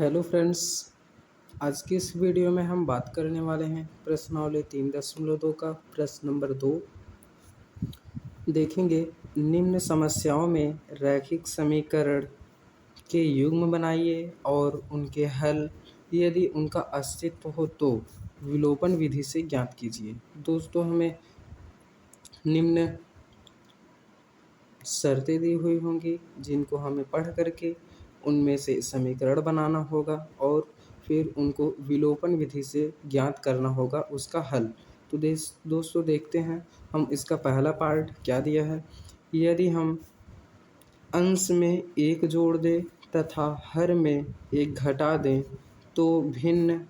Hello friends. आज की इस वीडियो में हम बात करने वाले हैं प्रश्नावली 3.2 का प्रश्न नंबर 2। देखेंगे निम्न समस्याओं में रैखिक समीकरण के युग्म बनाइए और उनके हल यदि उनका अस्तित्व हो तो विलोपन विधि से ज्ञात कीजिए। दोस्तों, हमें निम्न शर्तें दी हुई होंगी जिनको हमें पढ़ करके उनमें से समीकरण बनाना होगा और फिर उनको विलोपन विधि से ज्ञात करना होगा उसका हल। तो दोस्तों देखते हैं हम इसका पहला पार्ट क्या दिया है। यदि हम अंश में एक जोड़ दें तथा हर में एक घटा दें तो भिन्न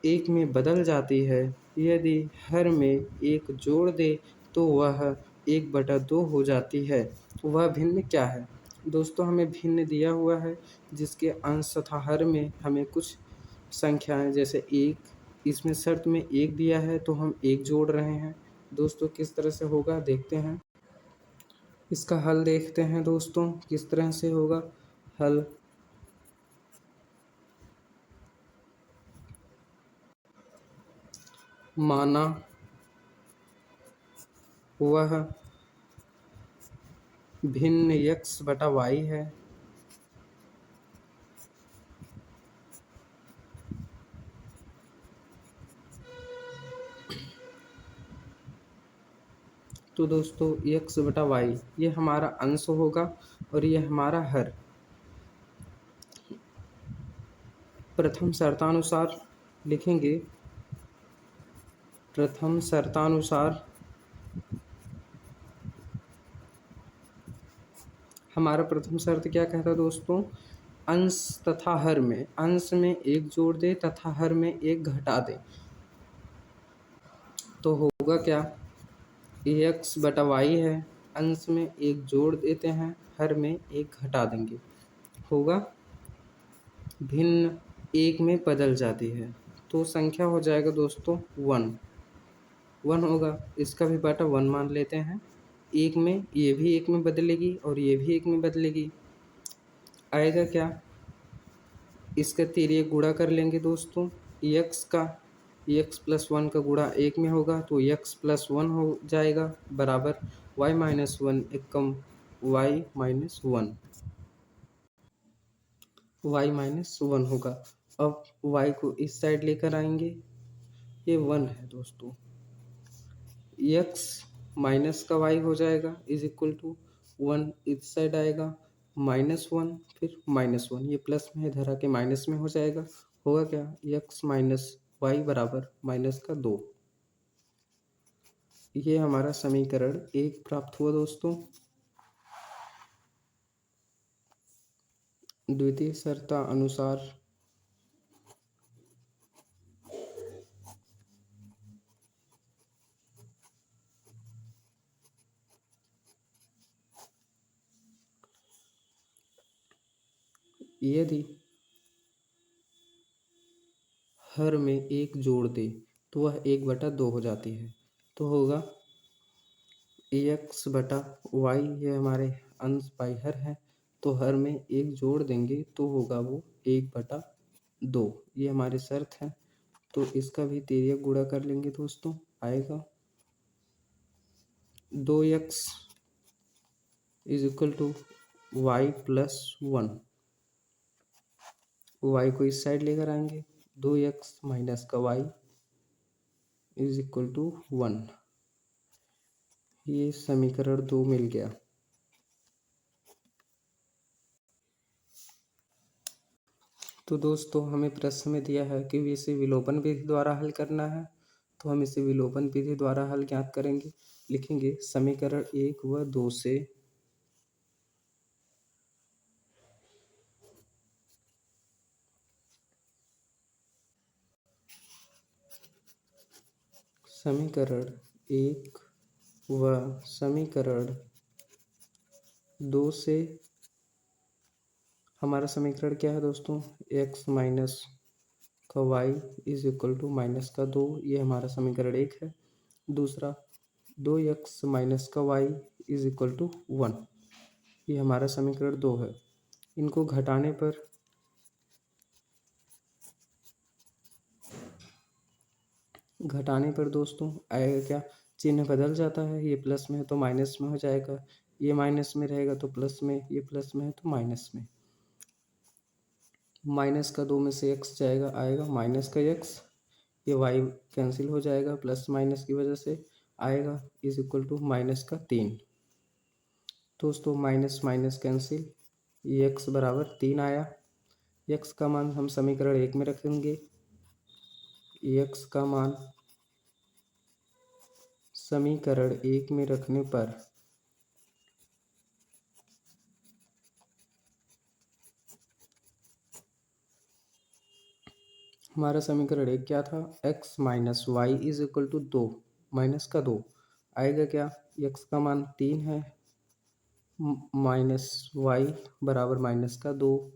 एक में बदल जाती है। यदि हर में एक जोड़ दे तो वह 1/2 हो जाती है। वह भिन्न क्या है? दोस्तों, हमें भिन्न दिया हुआ है जिसके अंश तथा हर में हमें कुछ संख्याएं जैसे एक, इसमें शर्त में एक दिया है तो हम एक जोड़ रहे हैं। दोस्तों, किस तरह से होगा देखते हैं। इसका हल देखते हैं दोस्तों किस तरह से होगा हल। माना वह भिन्न x/y है तो दोस्तों x/y ये हमारा अंश होगा और ये हमारा हर। प्रथम शर्तानुसार लिखेंगे। प्रथम शर्तानुसार हमारा प्रथम शर्त क्या कहता है दोस्तों? अंश तथा हर में, अंश में एक जोड़ दे तथा हर में एक घटा दे तो होगा क्या? x/y है, अंश में एक जोड़ देते हैं, हर में एक घटा देंगे, होगा भिन्न एक में बदल जाती है तो संख्या हो जाएगा दोस्तों 1 होगा। इसका भी बटा 1 मान लेते हैं। एक में ये भी एक में बदलेगी और ये भी एक में बदलेगी, आएगा क्या? इसका तिर्यक गुणा कर लेंगे दोस्तों। x+1 का गुणा एक में होगा तो x+1 हो जाएगा बराबर y-1 एकम y-1 y-1 होगा। अब y को इस साइड लेकर आएंगे, ये 1 है दोस्तों। x माइनस का y हो जाएगा इज इक्वल टू 1, इस साइड आएगा -1 फिर -1, ये प्लस में इधर आके माइनस में हो जाएगा। होगा क्या? x माइनस वाई बराबर -2। ये हमारा समीकरण 1 प्राप्त हुआ दोस्तों। द्वितीय शर्ता अनुसार यदि हर में एक जोड़ दे तो वह 1/2 हो जाती है तो होगा x/y, ये हमारे अंश बाई हर है तो हर में एक जोड़ देंगे तो होगा वो 1/2, ये हमारी शर्त है। तो इसका भी तिर्यक गुणा कर लेंगे दोस्तों, आएगा 2x is equal to y+1। y को इस साइड लेकर आएंगे, 2x माइनस का y इज इक्वल टू 1। ये समीकरण 2 मिल गया। तो दोस्तों हमें प्रश्न में दिया है कि इसे विलोपन विधि द्वारा हल करना है, तो हम इसे विलोपन विधि द्वारा हल ज्ञात करेंगे। लिखेंगे समीकरण 1 व 2 से समीकरण 1 व समीकरण 2 से हमारा समीकरण क्या है दोस्तों? x माइनस का y इज इक्वल टू -2, ये हमारा समीकरण 1 है। दूसरा 2x माइनस का y इज इक्वल टू 1, ये हमारा समीकरण 2 है। इनको घटाने पर घटाने पर दोस्तों आएगा क्या, चिन्ह बदल जाता है, ये प्लस में है तो माइनस में हो जाएगा, ये माइनस में रहेगा तो प्लस में, ये प्लस में है तो माइनस में। माइनस का 2 में से x जाएगा, आएगा माइनस का x, ये y कैंसिल हो जाएगा, प्लस माइनस की वजह से आएगा इज इक्वल टू माइनस का 3। दोस्तों माइनस माइनस कैंसिल, ये x बराबर 3 आया। x का मान हम समीकरण 1 में रखेंगे, x का मान समीकरण 1 में रखने पर हमारा समीकरण 1 क्या था, x minus y is equal to 2, minus का 2 आएगा क्या, x का मान 3 है, माइनस वाई बराबर माइनस का 2।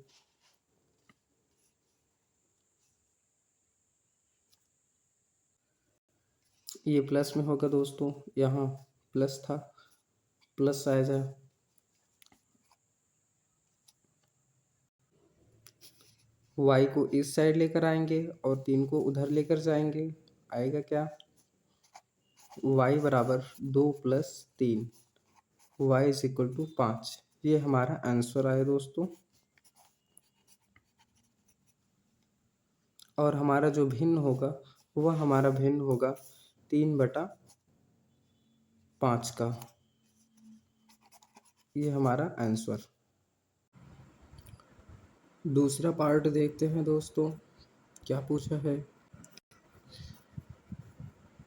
ये प्लस में होगा दोस्तों, यहाँ प्लस था, प्लस आएगा, y को इस साइड लेकर आएंगे और 3 को उधर लेकर जाएंगे, आएगा क्या, y बराबर 2 plus 3, y is equal to 5। ये हमारा आंसर आया दोस्तों। और हमारा जो भिन्न होगा वह हमारा भिन्न होगा 3/5 का, ये हमारा आंसर। दूसरा पार्ट देखते हैं दोस्तों, क्या पूछा है।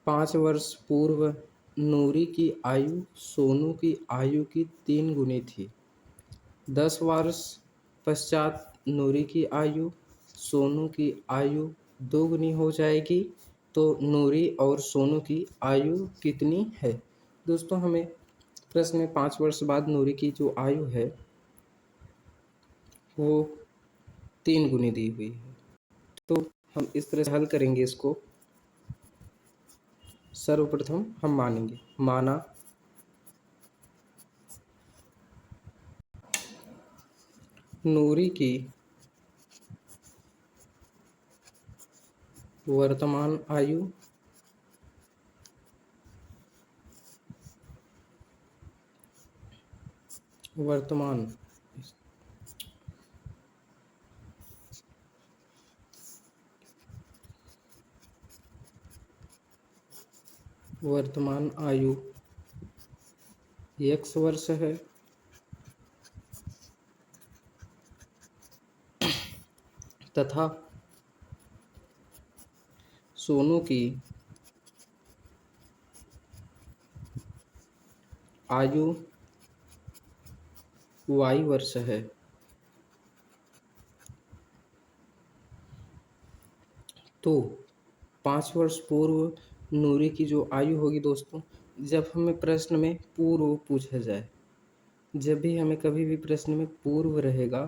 5 वर्ष पूर्व नूरी की आयु सोनू की आयु की 3 गुनी थी। 10 वर्ष पश्चात नूरी की आयु सोनू की आयु 2 गुनी हो जाएगी, तो नूरी और सोनू की आयु कितनी है। दोस्तों हमें प्रश्न में 5 वर्ष बाद नूरी की जो आयु है वो 3 गुनी दी हुई है। तो हम इस तरह से हल करेंगे इसको। सर्वप्रथम हम मानेंगे, माना नूरी की वर्तमान आयु वर्तमान वर्तमान आयु x वर्ष है, तथा सोनू की आयु y वर्ष है। तो 5 वर्ष पूर्व नूरी की जो आयु होगी दोस्तों, जब हमें प्रश्न में पूर्व पूछा जाए, जब भी हमें कभी भी प्रश्न में पूर्व रहेगा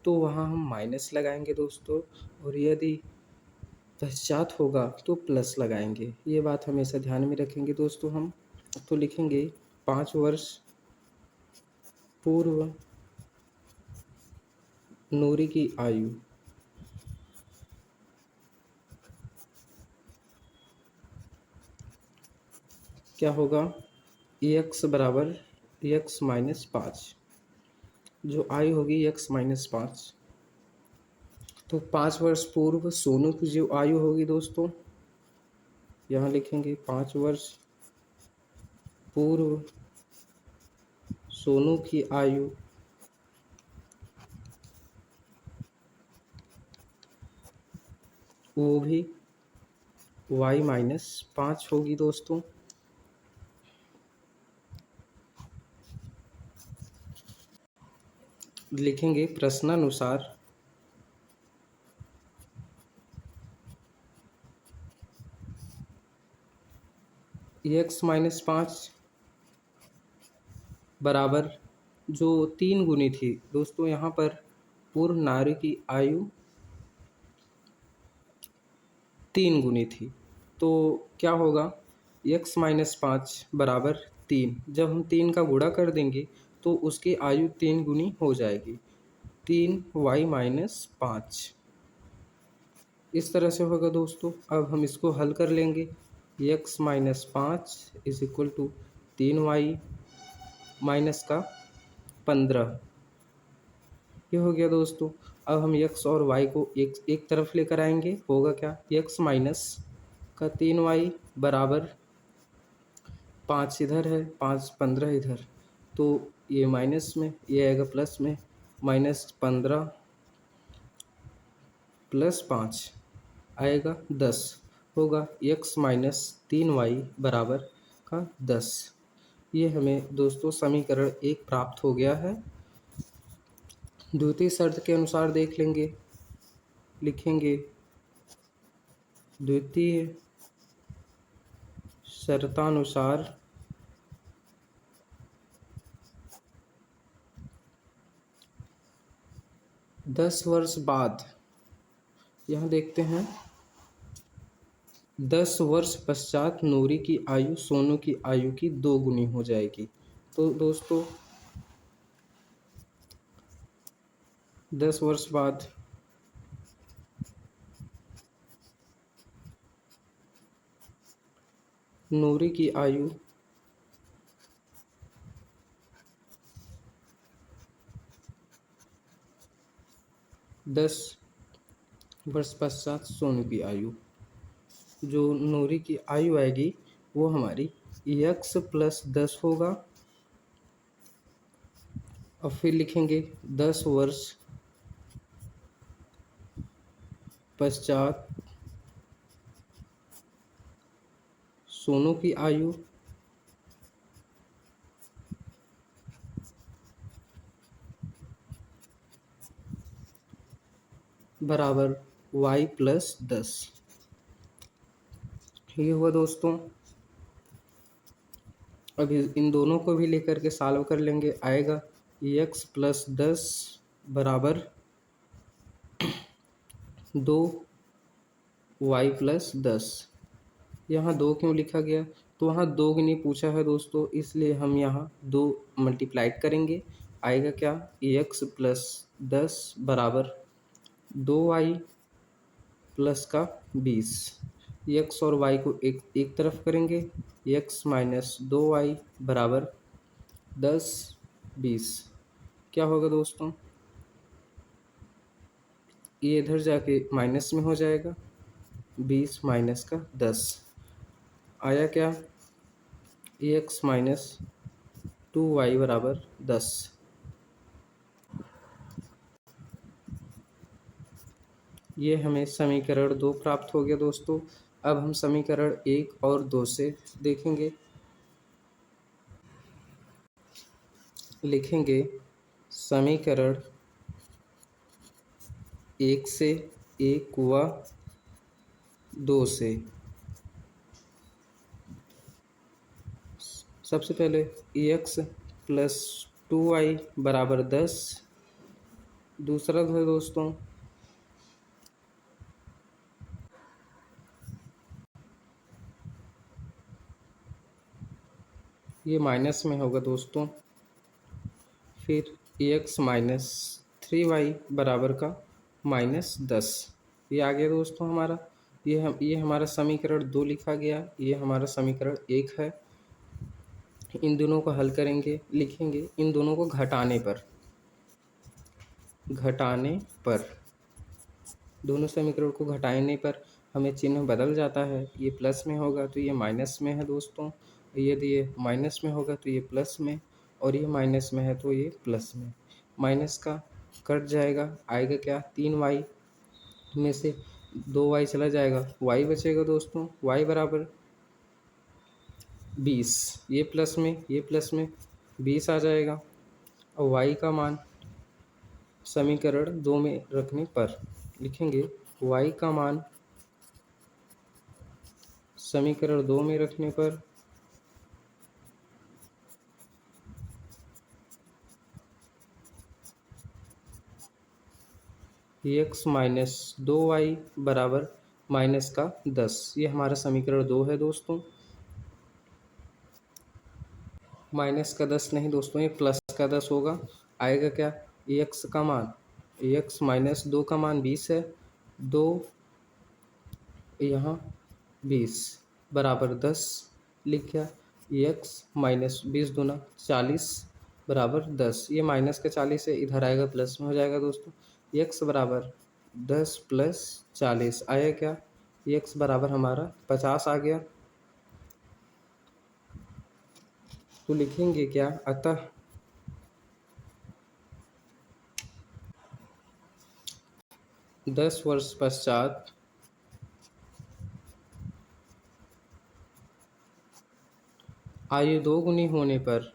तो वहाँ हम माइनस लगाएंगे दोस्तों, और यदि पश्चात होगा तो प्लस लगाएंगे। ये बात हमेशा ध्यान में रखेंगे दोस्तों। हम तो लिखेंगे 5 वर्ष पूर्व नूरी की आयु क्या होगा, x बराबर x माइनस 5, जो आयु होगी x माइनस 5। तो 5 वर्ष पूर्व सोनू की जो आयु होगी दोस्तों, यहाँ लिखेंगे 5 वर्ष पूर्व सोनू की आयु वो भी y माइनस 5 होगी दोस्तों। लिखेंगे प्रश्नानुसार x माइनस 5 बराबर जो 3 गुनी थी दोस्तों, यहाँ पर पूर्व नारी की आयु 3 गुनी थी, तो क्या होगा, x माइनस 5 बराबर 3। जब हम 3 का गुणा कर देंगे तो उसकी आयु 3 गुनी हो जाएगी, 3y माइनस 5। इस तरह से होगा दोस्तों। अब हम इसको हल कर लेंगे। X minus 5 is equal to 3y minus का 15। ये हो गया दोस्तों। अब हम x और y को एक एक तरफ लेकर आएंगे, होगा क्या, x माइनस का 3y बराबर 5 इधर है, 5 15 इधर, तो ये माइनस में, ये आएगा प्लस में, -15 प्लस 5 आएगा 10, होगा x माइनस 3y बराबर का 10। ये हमें दोस्तों समीकरण 1 प्राप्त हो गया है। द्वितीय शर्त के अनुसार देख लेंगे, लिखेंगे द्वितीय शर्तानुसार 10 वर्ष बाद, यहाँ देखते हैं 10 वर्ष पश्चात नूरी की आयु सोनू की आयु की 2 गुनी हो जाएगी। तो दोस्तों 10 वर्ष बाद नूरी की आयु 10 वर्ष पश्चात सोनू की आयु, जो नूरी की आयु आएगी वो हमारी x प्लस 10 होगा। और फिर लिखेंगे 10 वर्ष पश्चात सोनू की आयु बराबर y प्लस 10। ये हुआ दोस्तों। अभी इन दोनों को भी लेकर के सॉल्व कर लेंगे, आएगा x प्लस 10 बराबर 2y प्लस 10। यहाँ 2 क्यों लिखा गया, तो वहाँ 2 गुनी पूछा है दोस्तों, इसलिए हम यहाँ 2 मल्टीप्लाइड करेंगे, आएगा क्या, x प्लस 10 बराबर 2y प्लस का 20। x और y को एक एक तरफ करेंगे, x माइनस 2y बराबर 10 20। क्या होगा दोस्तों, ये इधर जाके माइनस में हो जाएगा, 20 माइनस का 10 आया क्या, x माइनस 2y बराबर 10। ये हमें समीकरण 2 प्राप्त हो गया दोस्तों। अब हम समीकरण 1 और 2 से देखेंगे, लिखेंगे समीकरण 1 से 1 व 2 से। सबसे पहले x प्लस 2y बराबर 10। दूसरा है दोस्तों ये माइनस में होगा दोस्तों, फिर x माइनस 3y बराबर का -10। ये आ गया दोस्तों हमारा। ये हमारा समीकरण 2 लिखा गया, ये हमारा समीकरण 1 है। इन दोनों को हल करेंगे, लिखेंगे इन दोनों को घटाने पर दोनों समीकरण को घटाने पर हमें चिन्ह बदल जाता है, ये प्लस में होगा तो ये माइनस में है दोस्तों, यदि ये माइनस में होगा तो ये प्लस में, और ये माइनस में है तो ये प्लस में। माइनस का कट जाएगा, आएगा क्या, 3y में से 2y चला जाएगा, y बचेगा दोस्तों, y बराबर 20। ये प्लस में 20 आ जाएगा। और y का मान समीकरण 2 में रखने पर लिखेंगे y का मान समीकरण 2 में रखने पर x माइनस 2y बराबर माइनस का 10। ये हमारा समीकरण 2 है दोस्तों। माइनस का 10 नहीं दोस्तों, ये प्लस का 10 होगा, आएगा क्या, x का मान, x माइनस 2 का मान 20 है, 2 यहाँ 20 बराबर 10 लिख गया। एक्स माइनस 20 दूना 40 बराबर 10। ये माइनस का 40 है, इधर आएगा प्लस में हो जाएगा दोस्तों। एक्स बराबर 10 प्लस 40 आया क्या? एक्स बराबर हमारा 50 आ गया। तो लिखेंगे क्या? अतः 10 वर्ष पश्चात आयु दोगुनी होने पर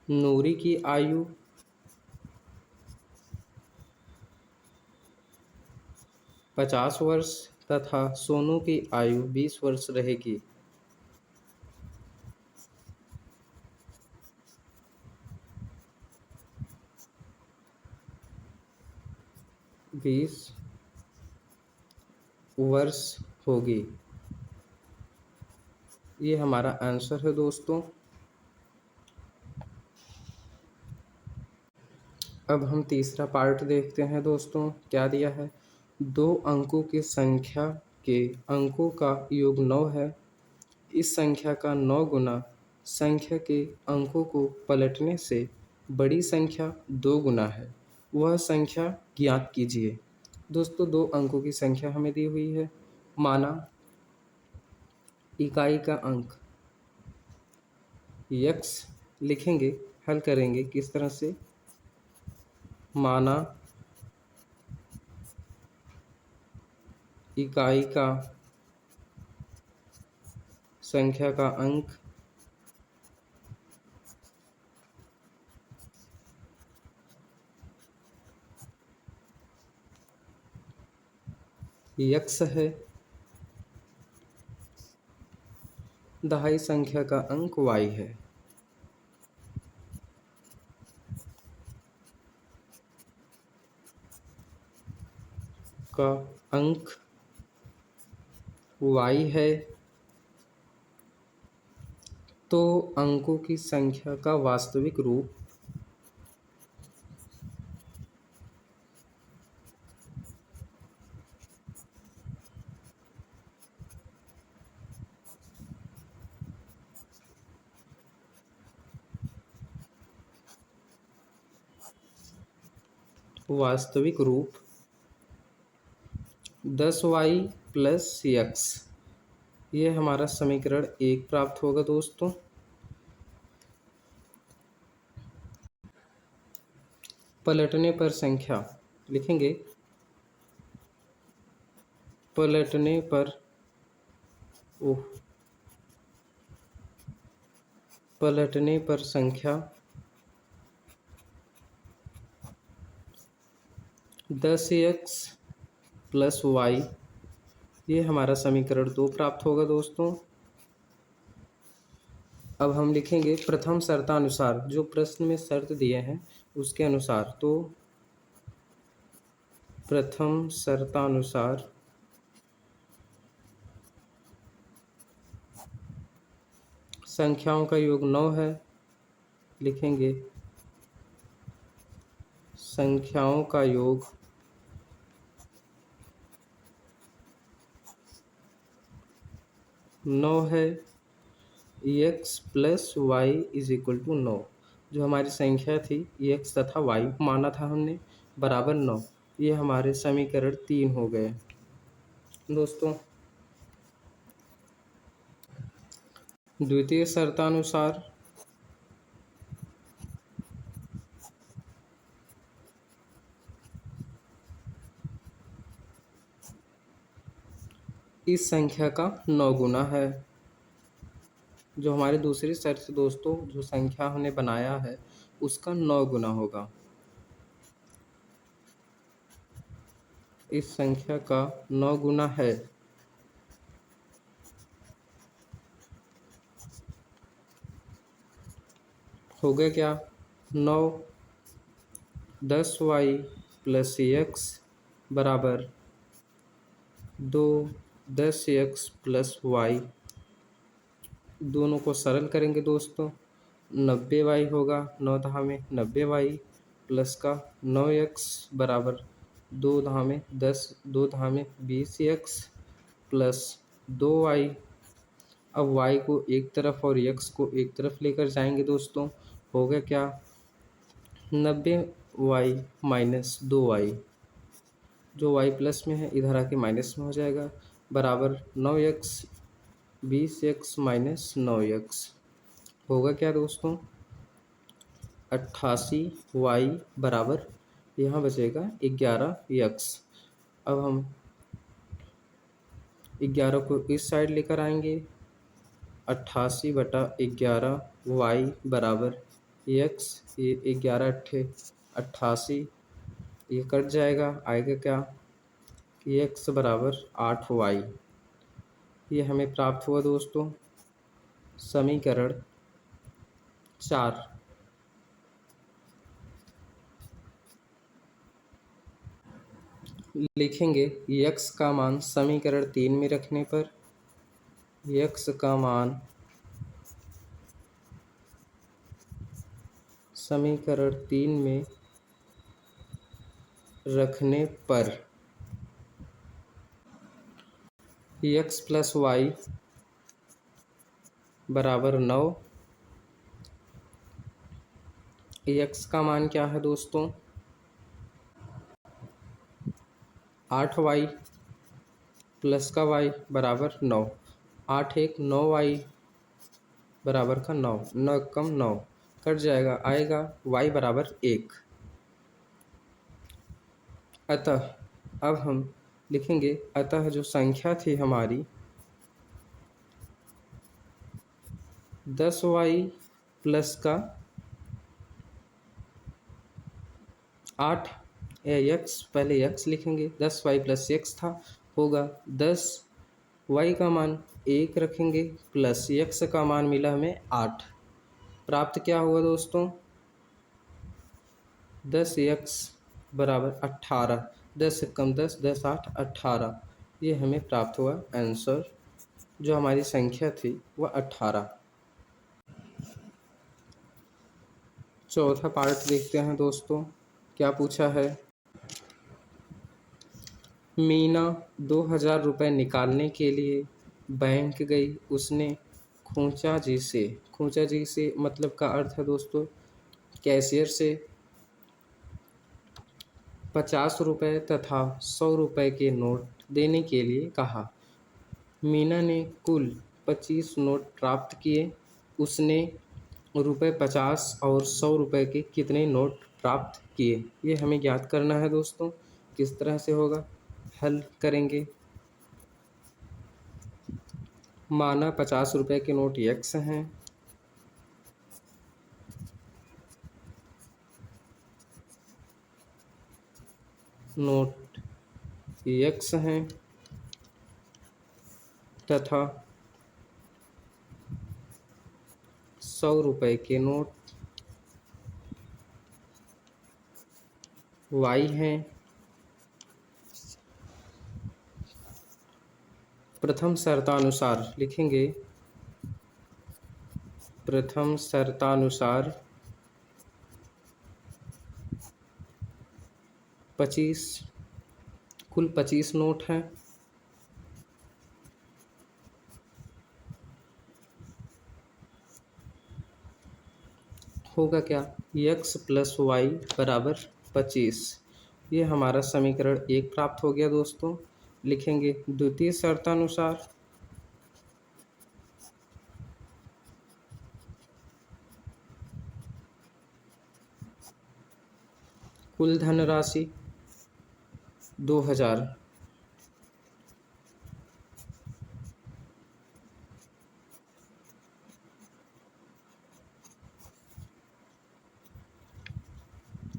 नूरी की आयु 50 वर्ष तथा सोनू की आयु 20 वर्ष रहेगी। 20 वर्ष होगी। ये हमारा आंसर है दोस्तों। अब हम तीसरा पार्ट देखते हैं दोस्तों, क्या दिया है। 2 अंकों की संख्या के अंकों का योग 9 है। इस संख्या का 9 गुना संख्या के अंकों को पलटने से बड़ी संख्या 2 गुना है, वह संख्या ज्ञात कीजिए। दोस्तों 2 अंकों की संख्या हमें दी हुई है। माना इकाई का अंक x लिखेंगे, हल करेंगे किस तरह से। माना इकाई का संख्या का अंक x है, दहाई संख्या का अंक y है। का अंक y है, तो अंकों की संख्या का वास्तविक रूप वास्तविक रूप 10y प्लस x, ये हमारा समीकरण 1 प्राप्त होगा दोस्तों। पलटने पर संख्या लिखेंगे, पलटने पर पलटने पर संख्या 10x प्लस y, ये हमारा समीकरण 2 प्राप्त होगा दोस्तों। अब हम लिखेंगे प्रथम शर्तानुसार, जो प्रश्न में शर्त दिए हैं उसके अनुसार। तो प्रथम शर्तानुसार संख्याओं का योग 9 है, लिखेंगे संख्याओं का योग 9 है। x plus y is equal to 9, जो हमारी संख्या थी x तथा y माना था हमने, बराबर 9। ये हमारे समीकरण 3 हो गए दोस्तों। द्वितीय शर्तानुसार इस संख्या का 9 गुना है। जो हमारी दूसरी शर्त दोस्तों, जो संख्या हमने बनाया है उसका 9 गुना होगा। इस संख्या का 9 गुना है। हो गया क्या? 9 10y प्लस x बराबर 2 10x प्लस y। दोनों को सरल करेंगे दोस्तों। 90y होगा 9 दहा में 90y प्लस का 9x बराबर 2 दहा में 10, 2 दहा में 20x प्लस 2y। अब y को एक तरफ और x को एक तरफ लेकर जाएंगे दोस्तों। होगा क्या, 90y माइनस 2y, जो y प्लस में है इधर आके माइनस में हो जाएगा, बराबर 9x 20x माइनस 9x। होगा क्या दोस्तों, 88y बराबर यहाँ बचेगा 11x। अब हम 11 को इस साइड लेकर आएंगे, 88/11 y बराबर x। ये 11 अट्ठे 88, ये कट जाएगा, आएगा क्या, x बराबर 8y। ये हमें प्राप्त हुआ दोस्तों समीकरण 4। लिखेंगे x का मान समीकरण 3 में रखने पर, x का मान समीकरण 3 में रखने पर x प्लस वाई बराबर 9। x का मान क्या है दोस्तों, 8y प्लस का y बराबर 9। 8 एक 9y बराबर का 9, 9 कम 9 कट जाएगा, आएगा y बराबर 1। अतः अब हम लिखेंगे, अतः जो संख्या थी हमारी 10y प्लस का 8 x, पहले x लिखेंगे, 10y प्लस x था, होगा 10y का मान 1 रखेंगे प्लस x का मान मिला हमें 8। प्राप्त क्या हुआ दोस्तों, 10x बराबर 18। 10 से कम 10, 10 8 18, ये हमें प्राप्त हुआ आंसर। जो हमारी संख्या थी वह 18। चौथा पार्ट देखते हैं दोस्तों, क्या पूछा है। मीना 2000 रुपये निकालने के लिए बैंक गई। उसने खूंचा जी से मतलब का अर्थ है दोस्तों कैशियर से 50 रुपये तथा 100 रुपये के नोट देने के लिए कहा। मीना ने कुल 25 नोट प्राप्त किए। उसने रुपये 50 और 100 रुपये के कितने नोट प्राप्त किए, ये हमें ज्ञात करना है दोस्तों। किस तरह से होगा, हल करेंगे। माना 50 रुपये के नोट x हैं, नोट x हैं तथा 100 रुपये के नोट y हैं। प्रथम शर्तानुसार लिखेंगे, प्रथम शर्तानुसार 25 कुल 25 नोट हैं। होगा क्या, x प्लस वाई बराबर 25। ये हमारा समीकरण 1 प्राप्त हो गया दोस्तों। लिखेंगे द्वितीय शर्तानुसार कुल धनराशि 2000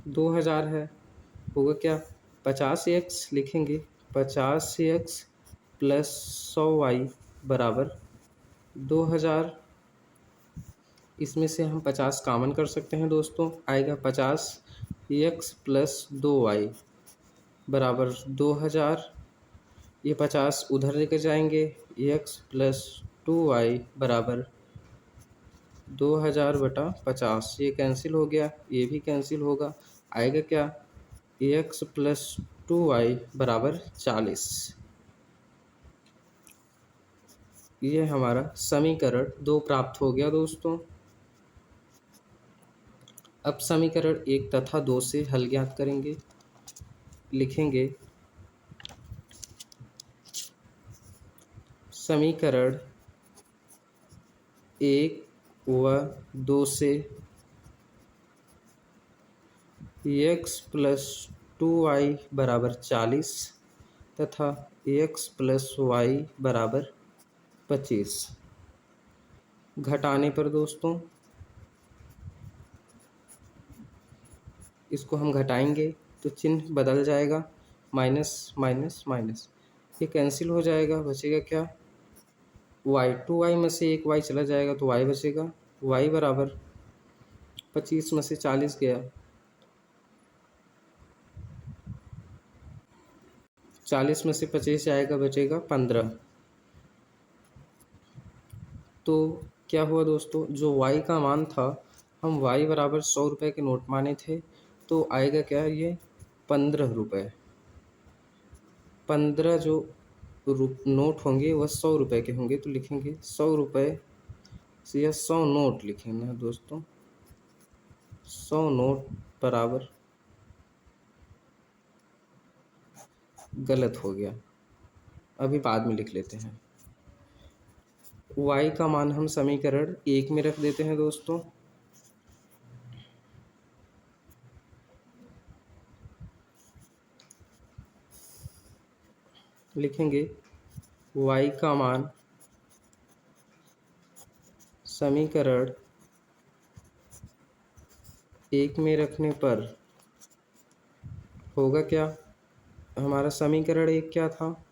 2000 है। होगा क्या, 50x लिखेंगे, 50x प्लस 100y बराबर 2000। इसमें से हम 50 कॉमन कर सकते हैं दोस्तों, आएगा 50x प्लस 2y बराबर 2000। ये 50 उधर लेकर जाएंगे, x प्लस 2y बराबर 2000/50, ये कैंसिल हो गया, ये भी कैंसिल होगा। आएगा क्या, x प्लस 2y बराबर 40। ये हमारा समीकरण 2 प्राप्त हो गया दोस्तों। अब समीकरण 1 तथा 2 से हल ज्ञात करेंगे। लिखेंगे समीकरण 1 व 2 से x प्लस 2y बराबर 40 तथा x प्लस y बराबर 25 घटाने पर दोस्तों इसको हम घटाएंगे तो चिन्ह बदल जाएगा, माइनस माइनस माइनस, ये कैंसिल हो जाएगा। बचेगा क्या, y, 2y में से एक y चला जाएगा तो y बचेगा। y बराबर 25 में से 40 गया, 40 में से 25 जाएगा, बचेगा 15। तो क्या हुआ दोस्तों, जो y का मान था, हम y बराबर 100 रुपये के नोट माने थे, तो आएगा क्या, ये 15 रुपये। 15 जो नोट होंगे वह 100 रुपये के होंगे, तो लिखेंगे 100 रुपये से, यह 100 नोट लिखेंगे दोस्तों। 100 नोट बराबर, गलत हो गया, अभी बाद में लिख लेते हैं। y का मान हम समीकरण 1 में रख देते हैं दोस्तों। लिखेंगे y का मान समीकरण 1 में रखने पर होगा क्या, हमारा समीकरण 1 क्या था,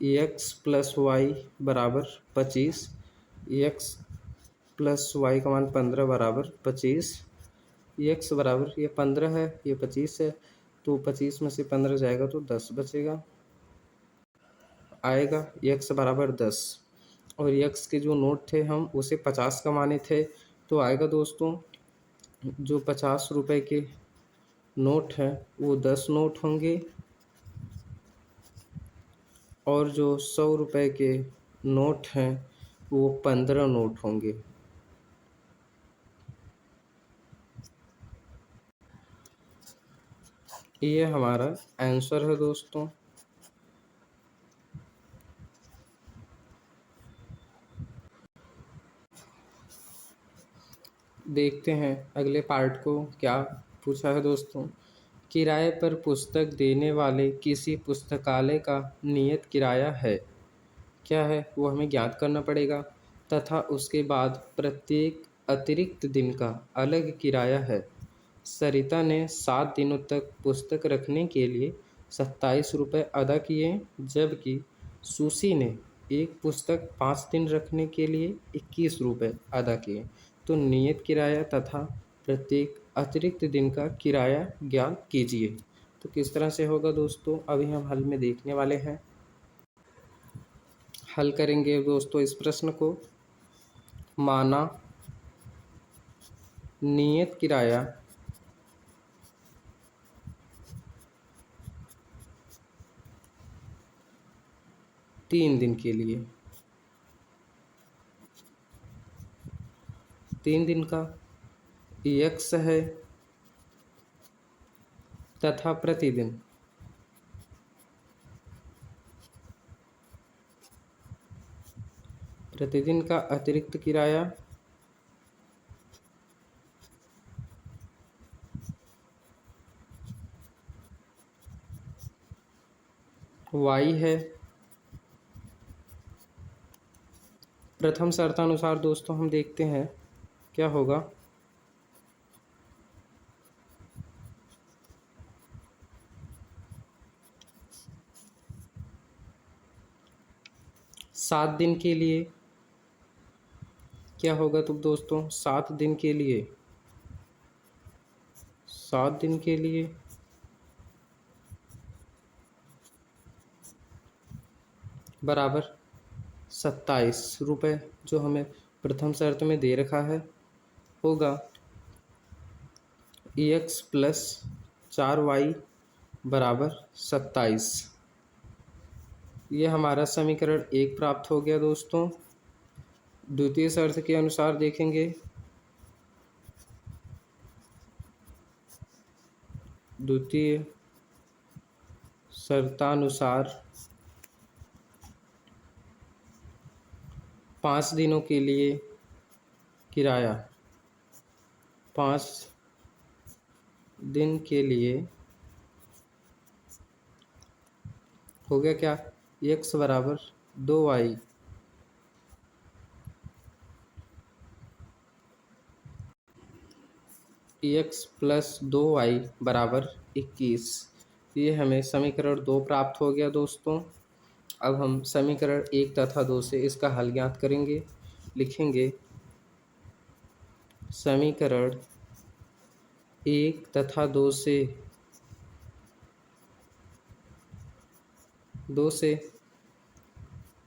x प्लस वाई बराबर 25, x प्लस वाई का मान 15 बराबर 25, x बराबर, ये 15 है, ये 25 है, तो 25 में से 15 जाएगा तो 10 बचेगा। आएगा x बराबर 10, और x के जो नोट थे हम उसे 50 का माने थे, तो आएगा दोस्तों जो 50 रुपये के नोट हैं वो 10 नोट होंगे, और जो 100 रुपये के नोट हैं वो 15 नोट होंगे। ये हमारा आंसर है दोस्तों। देखते हैं अगले पार्ट को क्या पूछा है दोस्तों। किराए पर पुस्तक देने वाले किसी पुस्तकालय का नियत किराया है, क्या है वो हमें ज्ञात करना पड़ेगा, तथा उसके बाद प्रत्येक अतिरिक्त दिन का अलग किराया है। सरिता ने 7 दिनों तक पुस्तक रखने के लिए 27 रुपये अदा किए, जबकि सुशी ने एक पुस्तक 5 दिन रखने के लिए 21 रुपये अदा किए। तो नियत किराया तथा प्रत्येक अतिरिक्त दिन का किराया ज्ञात कीजिए। तो किस तरह से होगा दोस्तों, अभी हम हल में देखने वाले हैं। हल करेंगे दोस्तों इस प्रश्न को। माना नियत किराया तीन दिन के लिए, 3 दिन का x है, तथा प्रतिदिन का अतिरिक्त किराया y है। प्रथम शर्तानुसार दोस्तों हम देखते हैं क्या होगा। सात दिन के लिए क्या होगा, तो दोस्तों 7 दिन के लिए, 7 दिन के लिए बराबर ₹27 जो हमें प्रथम शर्त में दे रखा है होगा EX प्लस 4Y बराबर 27। ये हमारा समीकरण 1 प्राप्त हो गया दोस्तों। द्वितीय शर्त के अनुसार देखेंगे, द्वितीय शर्तानुसार 5 दिनों के लिए किराया, 5 दिन के लिए हो गया क्या, x बराबर 2y EX प्लस 2y बराबर 21। ये हमें समीकरण 2 प्राप्त हो गया दोस्तों। अब हम समीकरण 1 तथा 2 से इसका हल ज्ञात करेंगे। लिखेंगे समीकरण 1 तथा 2 से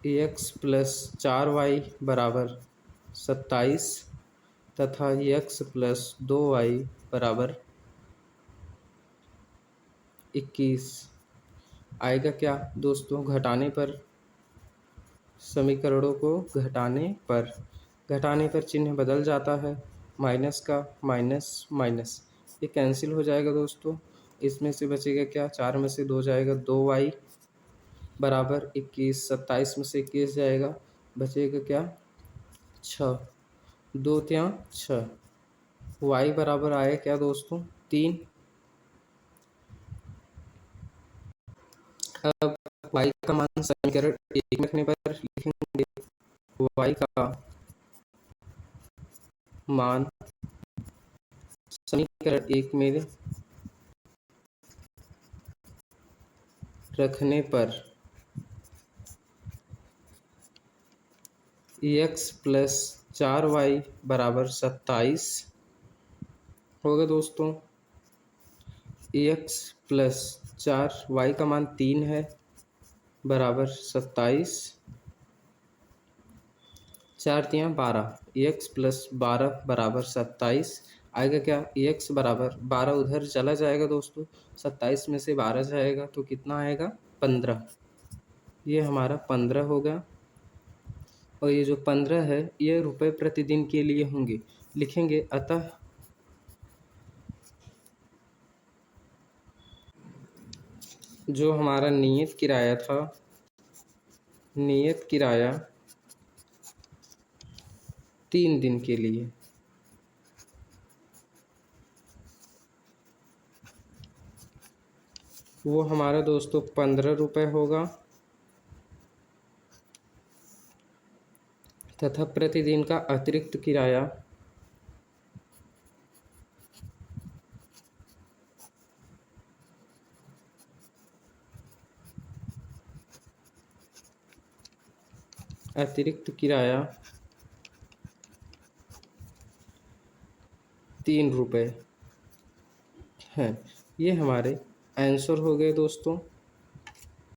EX प्लस 4y बराबर 27 तथा EX प्लस 2y बराबर 21 आएगा क्या दोस्तों, घटाने पर, समीकरणों को घटाने पर चिन्ह बदल जाता है, माइनस का माइनस माइनस ये कैंसिल हो जाएगा दोस्तों। इसमें से बचेगा क्या, 4 में से 2 जाएगा, 2y बराबर 21, 27 में से 21 जाएगा, बचेगा क्या 6, 2 त्या 6, y बराबर आया क्या दोस्तों 3। अब y का मान समीकरण 1 में रखने पर लिखेंगे y का मान समीकरण 1 में रखने पर EX प्लस 4y बराबर 27 होगा दोस्तों। EX प्लस 4y का मान 3 है बराबर 27, 4 तियाँ 12, EX प्लस 12 बराबर 27 आएगा क्या, EX बराबर 12 उधर चला जाएगा दोस्तों, 27 में से 12 जाएगा तो कितना आएगा 15। ये हमारा 15 होगा और ये जो 15 है ये रुपए प्रतिदिन के लिए होंगे। लिखेंगे अतः जो हमारा नियत किराया था, नियत किराया 3 दिन के लिए, वो हमारा दोस्तों 15 रुपये होगा तथा प्रतिदिन का अतिरिक्त किराया अतिरिक्त किराया 3 रुपये हैं। ये हमारे आंसर हो गए दोस्तों।